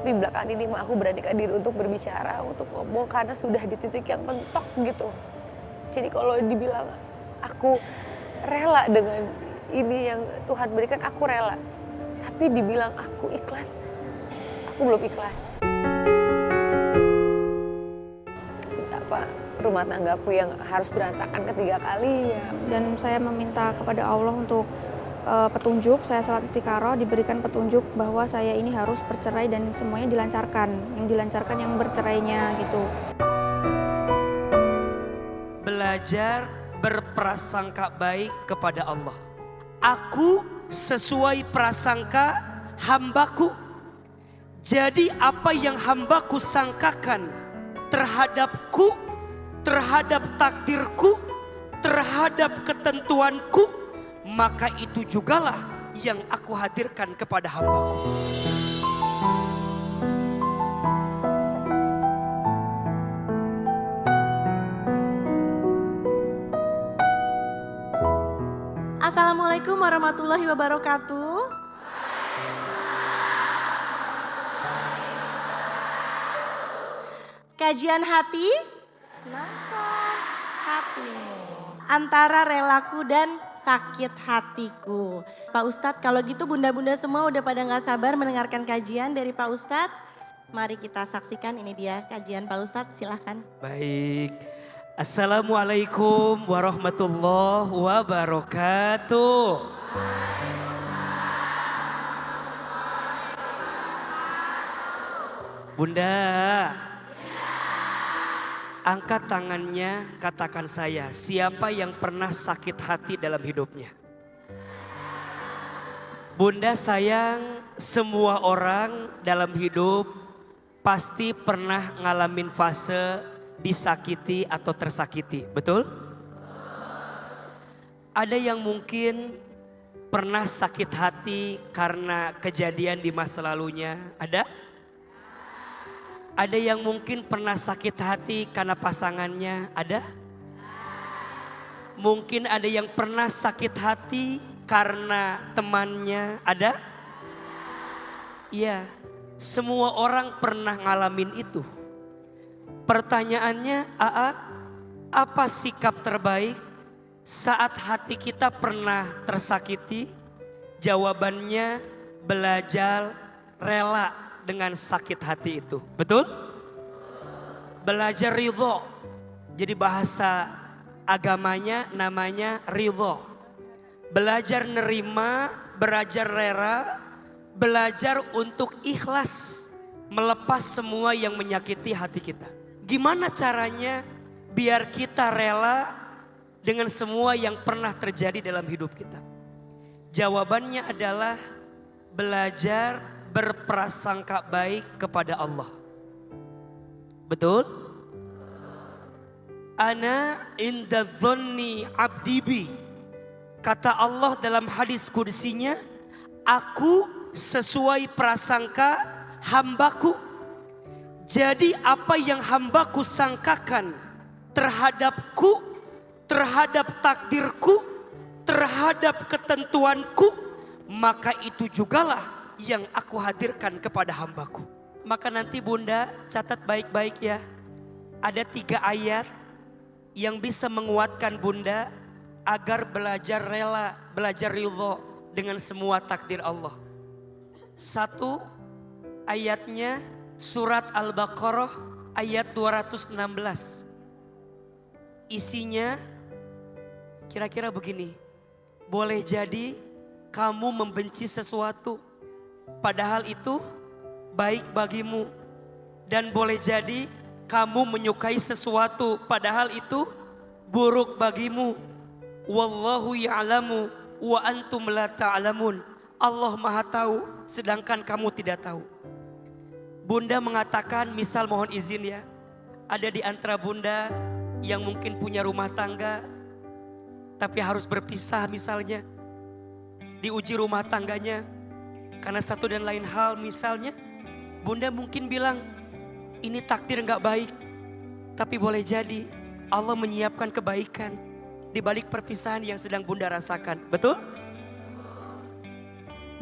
Tapi belakangan ini aku beranikan diri untuk berbicara, untuk ngomong karena sudah di titik yang mentok gitu. Jadi kalau dibilang aku rela dengan ini yang Tuhan berikan, aku rela. Tapi dibilang aku ikhlas, aku belum ikhlas. Rumah tanggaku yang harus berantakan ketiga kalinya. Dan saya meminta kepada Allah untuk petunjuk, saya sholat istikharah, diberikan petunjuk bahwa saya ini harus bercerai dan semuanya dilancarkan. Yang dilancarkan yang bercerainya gitu. Belajar berprasangka baik kepada Allah. Aku sesuai prasangka hambaku. Jadi apa yang hambaku sangkakan terhadapku, terhadap takdirku, terhadap ketentuanku, maka itu jugalah yang aku hadirkan kepada hambaku. Assalamualaikum warahmatullahi wabarakatuh. Kajian hati, kenapa hatimu? Antara relaku dan sakit hatiku. Pak Ustadz, kalau gitu bunda-bunda semua udah pada gak sabar mendengarkan kajian dari Pak Ustadz. Mari kita saksikan, ini dia kajian Pak Ustadz, silahkan. Baik, Assalamualaikum warahmatullahi wabarakatuh. Bunda, angkat tangannya, katakan saya, siapa yang pernah sakit hati dalam hidupnya? Bunda sayang, semua orang dalam hidup pasti pernah ngalamin fase disakiti atau tersakiti, betul? Ada yang mungkin pernah sakit hati karena kejadian di masa lalunya, ada? Ada yang mungkin pernah sakit hati karena pasangannya, ada? Mungkin ada yang pernah sakit hati karena temannya, ada? Iya, semua orang pernah ngalamin itu. Pertanyaannya, apa sikap terbaik saat hati kita pernah tersakiti? Jawabannya belajar rela dengan sakit hati itu, betul? Belajar ridho. Jadi bahasa agamanya namanya ridho. Belajar nerima, belajar rela, belajar untuk ikhlas melepas semua yang menyakiti hati kita. Gimana caranya biar kita rela dengan semua yang pernah terjadi dalam hidup kita? Jawabannya adalah belajar berprasangka baik kepada Allah. Betul? Ana inda dhonni abdi bi. Kata Allah dalam hadis qudsinya, aku sesuai prasangka hambaku. Jadi apa yang hambaku sangkakan terhadapku, terhadap takdirku, terhadap ketentuanku, maka itu jugalah yang aku hadirkan kepada hambaku. Maka nanti bunda catat baik-baik ya. Ada 3 ayat yang bisa menguatkan bunda agar belajar rela, belajar ridho dengan semua takdir Allah. 1 ayatnya surat Al-Baqarah ayat 216. Isinya kira-kira begini. Boleh jadi kamu membenci sesuatu, padahal itu baik bagimu. Dan boleh jadi kamu menyukai sesuatu, padahal itu buruk bagimu. Wallahu ya'lamu wa antum la ta'lamun. Allah maha tahu sedangkan kamu tidak tahu. Bunda mengatakan, misal mohon izin ya, ada di antara bunda yang mungkin punya rumah tangga tapi harus berpisah misalnya. Diuji rumah tangganya karena satu dan lain hal misalnya. Bunda mungkin bilang ini takdir gak baik. Tapi boleh jadi Allah menyiapkan kebaikan di balik perpisahan yang sedang bunda rasakan. Betul?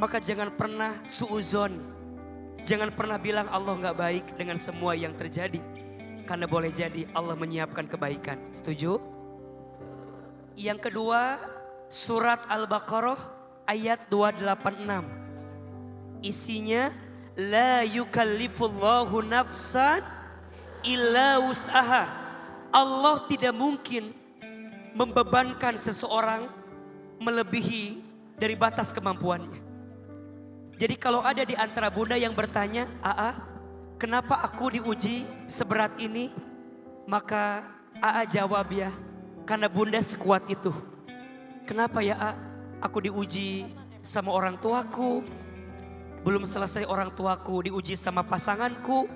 Maka jangan pernah suuzon. Jangan pernah bilang Allah gak baik dengan semua yang terjadi. Karena boleh jadi Allah menyiapkan kebaikan. Setuju? Yang kedua, surat Al-Baqarah ayat 286. Isinya, la yukallifullahu nafsan illa wus'aha. Allah tidak mungkin membebankan seseorang melebihi dari batas kemampuannya. Jadi kalau ada di antara bunda yang bertanya, Aa, kenapa aku diuji seberat ini? Maka Aa jawab ya, karena bunda sekuat itu. Kenapa ya A? Aku diuji sama orang tuaku. Belum selesai orang tuaku diuji sama pasanganku.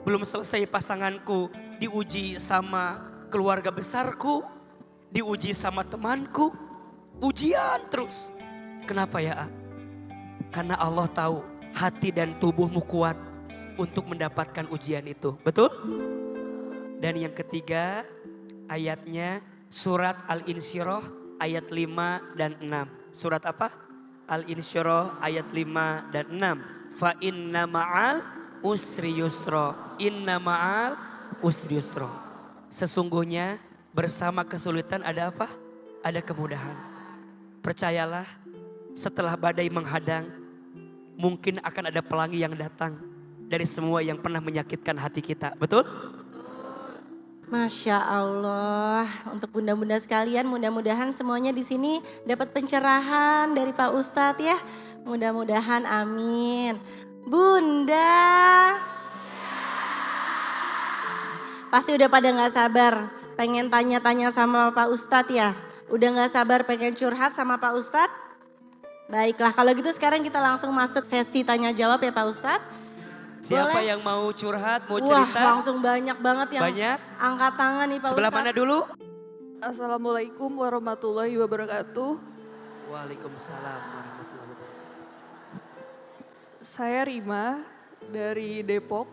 Belum selesai pasanganku diuji sama keluarga besarku. Diuji sama temanku. Ujian terus. Kenapa ya A? Karena Allah tahu hati dan tubuhmu kuat untuk mendapatkan ujian itu. Betul? Dan yang ketiga ayatnya surat Al-Insyirah ayat 5 dan 6. Surat apa? Al-Insyirah ayat 5 dan 6. Fa inna ma'al usri yusra. Inna ma'al usri yusra. Sesungguhnya bersama kesulitan ada apa? Ada kemudahan. Percayalah, setelah badai menghadang, mungkin akan ada pelangi yang datang dari semua yang pernah menyakitkan hati kita. Betul? Masya Allah, untuk bunda-bunda sekalian, mudah-mudahan semuanya di sini dapat pencerahan dari Pak Ustadz ya. Mudah-mudahan, amin. Bunda, pasti udah pada gak sabar pengen tanya-tanya sama Pak Ustadz ya. Udah gak sabar pengen curhat sama Pak Ustadz? Baiklah, kalau gitu sekarang kita langsung masuk sesi tanya jawab ya Pak Ustadz. Siapa Boleh? yang mau curhat, mau Wah, cerita? langsung banyak banget yang Banyak? angkat tangan nih Pak Sebelah Ustadz. mana dulu? Assalamualaikum warahmatullahi wabarakatuh. Waalaikumsalam warahmatullahi wabarakatuh. Saya Rima dari Depok.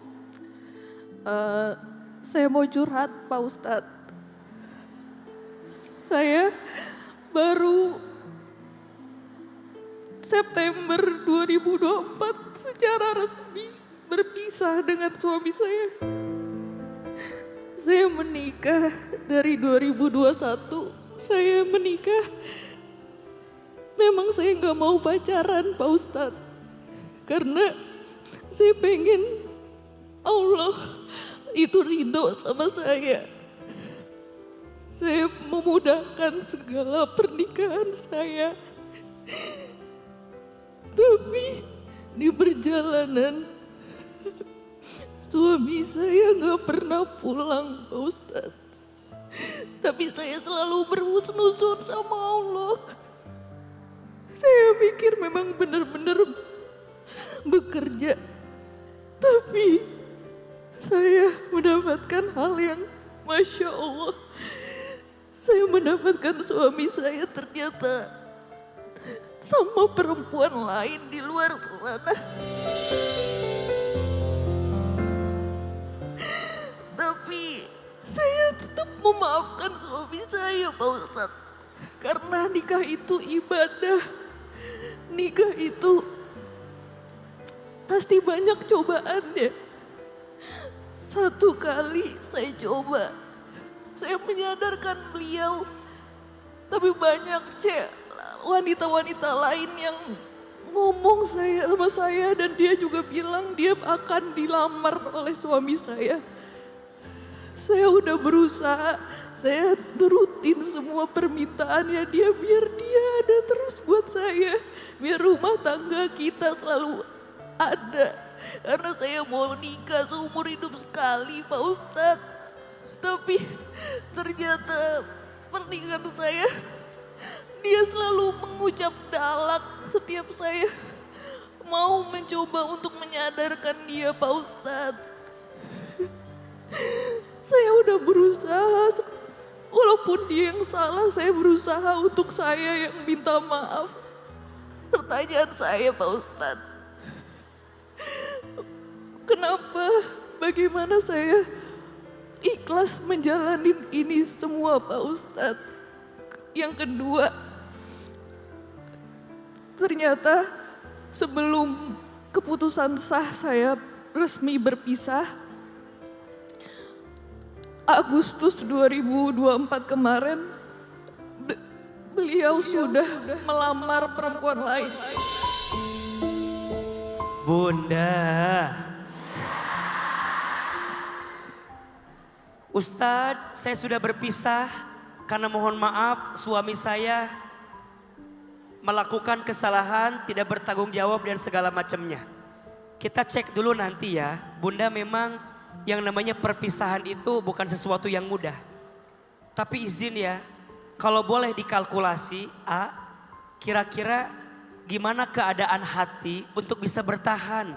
Saya mau curhat Pak Ustadz. Saya baru September 2024 secara resmi berpisah dengan suami saya. Saya menikah dari 2021. Saya menikah. Memang saya nggak mau pacaran Pak Ustadz. Karena saya pengen Allah itu ridho sama saya. Saya memudahkan segala pernikahan saya. Tapi di perjalanan suami saya nggak pernah pulang Pak Ustadz. Tapi saya selalu berhusnuzon sama Allah. Saya pikir memang benar-benar bekerja. Tapi saya mendapatkan hal yang Masya Allah. Saya mendapatkan suami saya ternyata sama perempuan lain di luar sana. Tapi saya tetap memaafkan suami saya Pak Ustadz. Karena nikah itu ibadah. Nikah itu pasti banyak cobaannya. Satu kali saya coba, saya menyadarkan beliau. Tapi banyak wanita-wanita lain yang ngomong sama saya dan dia juga bilang dia akan dilamar oleh suami saya. Saya udah berusaha, saya nurutin semua permintaannya dia biar dia ada terus buat saya. Biar rumah tangga kita selalu ada. Karena saya mau nikah seumur hidup sekali Pak Ustadz. Tapi ternyata pernikahan saya, dia selalu mengucap dalak setiap saya mau mencoba untuk menyadarkan dia Pak Ustadz. Saya udah berusaha, walaupun dia yang salah, saya berusaha untuk saya yang minta maaf. Pertanyaan saya Pak Ustadz, kenapa, bagaimana saya ikhlas menjalani ini semua Pak Ustadz? Yang kedua, ternyata sebelum keputusan sah saya resmi berpisah. Agustus 2024 kemarin beliau sudah melamar perempuan lain. Bunda. Ustadz, saya sudah berpisah karena mohon maaf suami saya melakukan kesalahan, tidak bertanggung jawab dan segala macamnya. Kita cek dulu nanti ya, Bunda, memang yang namanya perpisahan itu bukan sesuatu yang mudah. Tapi izin ya, kalau boleh dikalkulasi, kira-kira gimana keadaan hati untuk bisa bertahan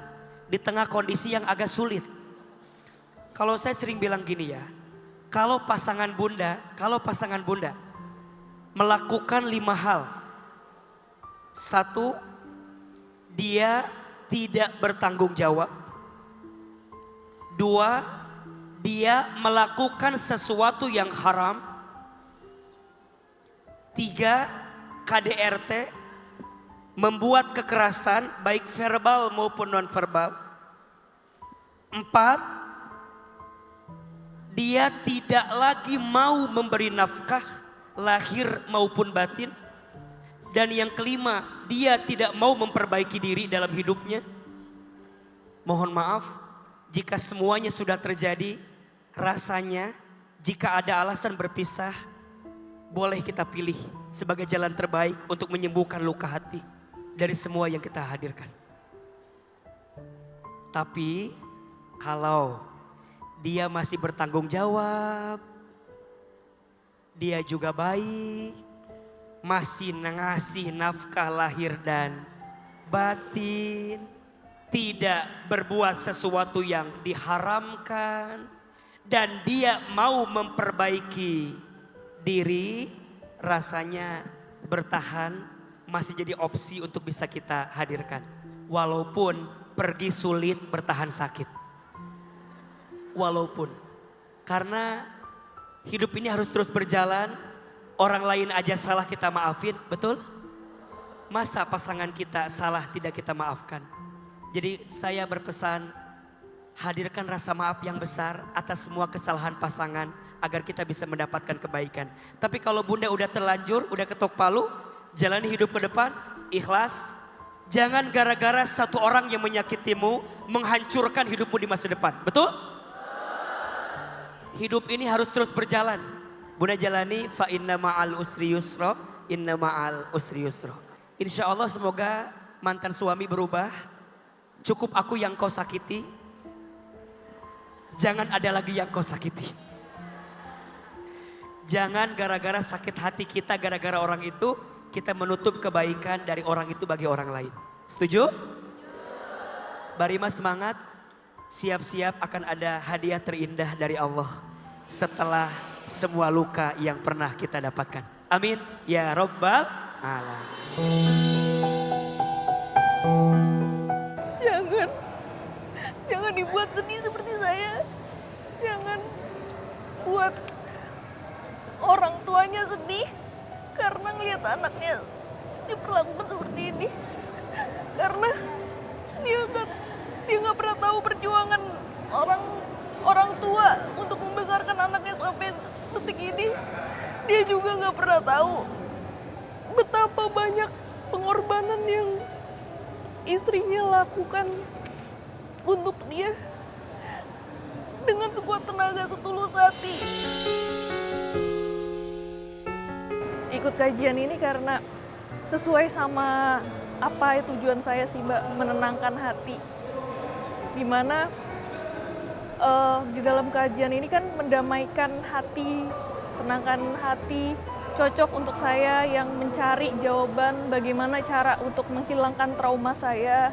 di tengah kondisi yang agak sulit. Kalau saya sering bilang gini ya, kalau pasangan Bunda melakukan 5 hal. 1, dia tidak bertanggung jawab. 2, dia melakukan sesuatu yang haram. 3, KDRT, membuat kekerasan baik verbal maupun non-verbal. 4, dia tidak lagi mau memberi nafkah lahir maupun batin. Dan yang kelima, dia tidak mau memperbaiki diri dalam hidupnya. Mohon maaf, jika semuanya sudah terjadi, rasanya jika ada alasan berpisah, boleh kita pilih sebagai jalan terbaik untuk menyembuhkan luka hati dari semua yang kita hadirkan. Tapi kalau dia masih bertanggung jawab, dia juga baik, masih ngasih nafkah lahir dan batin, tidak berbuat sesuatu yang diharamkan, dan dia mau memperbaiki diri, rasanya bertahan masih jadi opsi untuk bisa kita hadirkan. Walaupun pergi sulit, bertahan sakit. Walaupun, karena hidup ini harus terus berjalan. Orang lain aja salah kita maafin, betul? Masa pasangan kita salah tidak kita maafkan? Jadi saya berpesan, hadirkan rasa maaf yang besar atas semua kesalahan pasangan agar kita bisa mendapatkan kebaikan. Tapi kalau Bunda udah terlanjur, udah ketok palu, jalani hidup ke depan, ikhlas. Jangan gara-gara satu orang yang menyakitimu menghancurkan hidupmu di masa depan, betul? Hidup ini harus terus berjalan. Bunda jalani, fa inna ma'al usri yusra, inna ma'al usri yusra. Insya Allah semoga mantan suami berubah. Cukup aku yang kau sakiti, jangan ada lagi yang kau sakiti. Jangan gara-gara sakit hati kita, gara-gara orang itu, kita menutup kebaikan dari orang itu bagi orang lain. Setuju? Barima semangat, siap-siap akan ada hadiah terindah dari Allah setelah semua luka yang pernah kita dapatkan. Amin ya Rabbal Alamin. Jangan dibuat sedih seperti saya. Jangan buat orang tuanya sedih karena ngelihat anaknya diperlakukan seperti ini. Karena dia nggak pernah tahu perjuangan orang tua untuk membesarkan anaknya sampai detik ini. Dia juga nggak pernah tahu betapa banyak pengorbanan yang istrinya lakukan untuk dia dengan sekuat tenaga setulus hati. Ikut kajian ini karena sesuai sama apa tujuan saya sih Mbak, menenangkan hati. Dimana di dalam kajian ini kan mendamaikan hati, tenangkan hati, cocok untuk saya yang mencari jawaban bagaimana cara untuk menghilangkan trauma saya,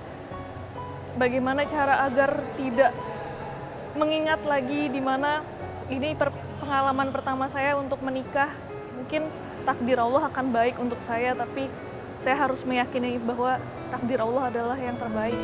bagaimana cara agar tidak mengingat lagi di mana ini pengalaman pertama saya untuk menikah. Mungkin takdir Allah akan baik untuk saya, tapi saya harus meyakini bahwa takdir Allah adalah yang terbaik.